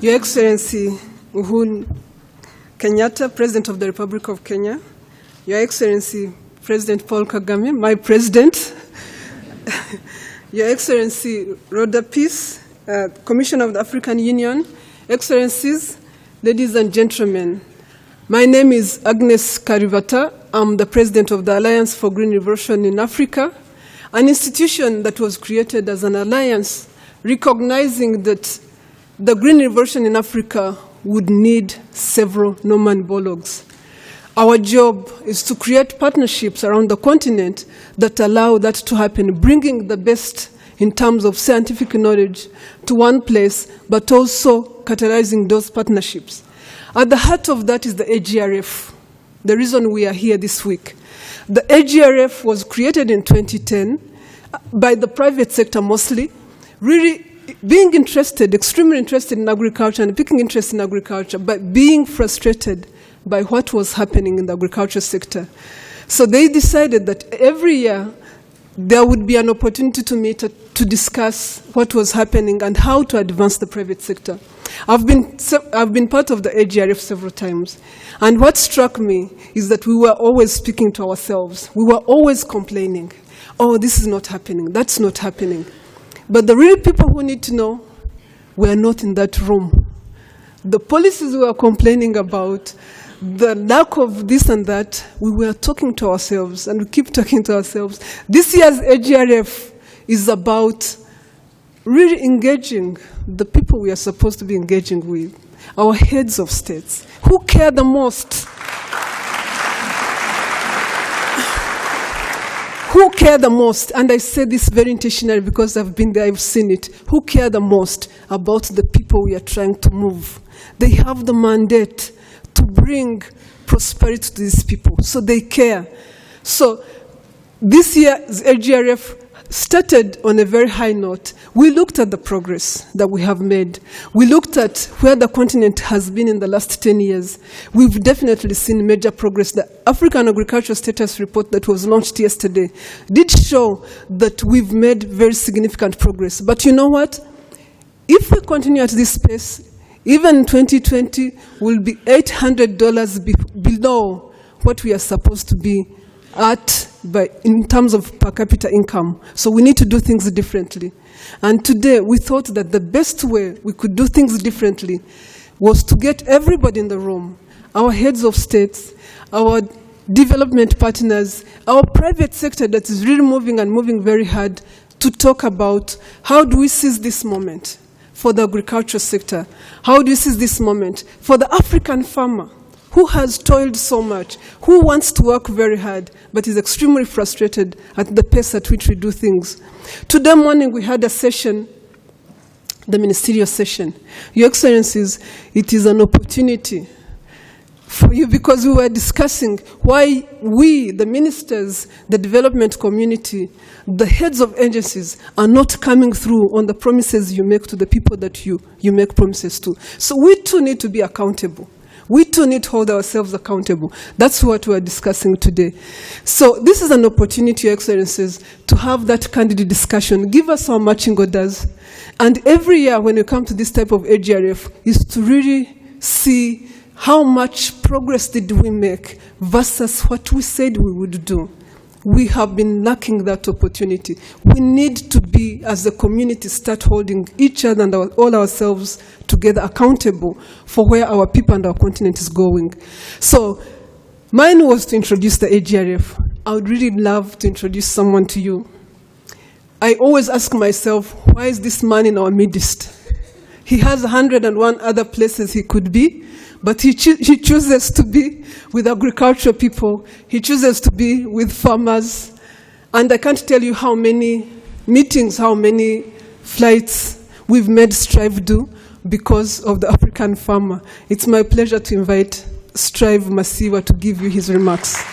Your Excellency Uhuru Kenyatta, President of the Republic of Kenya, Your Excellency President Paul Kagame, my President, Your Excellency Rhoda Peace, Commissioner of the African Union, Excellencies, ladies and gentlemen, my name is Agnes Kalibata. I'm the President of the Alliance for Green Revolution in Africa, an institution that was created as an alliance recognizing that the Green Revolution in Africa would need several Norman Borlags. Our job is to create partnerships around the continent that allow that to happen, bringing the best in terms of scientific knowledge to one place, but also catalyzing those partnerships. At the heart of that is the AGRF, the reason we are here this week. The AGRF was created in 2010 by the private sector mostly, really being interested, extremely interested in agriculture and picking interest in agriculture, but being frustrated by what was happening in the agriculture sector. So they decided that every year there would be an opportunity to meet to discuss what was happening and how to advance the private sector. I've been part of the AGRF several times, and what struck me is that we were always speaking to ourselves. We were always complaining, oh, this is not happening, that's not happening. But the real people who need to know were not in that room. The policies we were complaining about, the lack of this and that, we were talking to ourselves, and we keep talking to ourselves. This year's AGRF is about really engaging the people we are supposed to be engaging with, our heads of states, who care the most. Who care the most, and I say this very intentionally because I've been there, I've seen it, who care the most about the people we are trying to move? They have the mandate to bring prosperity to these people, so they care. So this year's AGRF started on a very high note. We looked at the progress that we have made. We looked at where the continent has been in the last 10 years. We've definitely seen major progress. The African Agricultural Status Report that was launched yesterday did show that we've made very significant progress. But you know what? If we continue at this pace, even in 2020, we'll be $800 below what we are supposed to be at in terms of per capita income. So we need to do things differently. And today we thought that the best way we could do things differently was to get everybody in the room, our heads of states, our development partners, our private sector that is really moving and moving very hard, to talk about how do we seize this moment for the agriculture sector? How do we seize this moment for the African farmer who has toiled so much, who wants to work very hard, but is extremely frustrated at the pace at which we do things? Today morning we had a session, the ministerial session. Your Excellencies, it is an opportunity for you because we were discussing why we, the ministers, the development community, the heads of agencies are not coming through on the promises you make to the people that you make promises to. So we too need to be accountable. We too need to hold ourselves accountable. That's what we're discussing today. So this is an opportunity, Your Excellencies, to have that candid discussion. Give us our marching orders. And every year when you come to this type of AGRF is to really see how much progress did we make versus what we said we would do. We have been lacking that opportunity. We need to be, as a community, start holding each other and all ourselves together accountable for where our people and our continent is going. So mine was to introduce the AGRF. I would really love to introduce someone to you. I always ask myself, why is this man in our midst? He has 101 other places he could be, but he chooses to be with agricultural people. He chooses to be with farmers. And I can't tell you how many meetings, how many flights we've made Strive do because of the African farmer. It's my pleasure to invite Strive Masiwa to give you his remarks.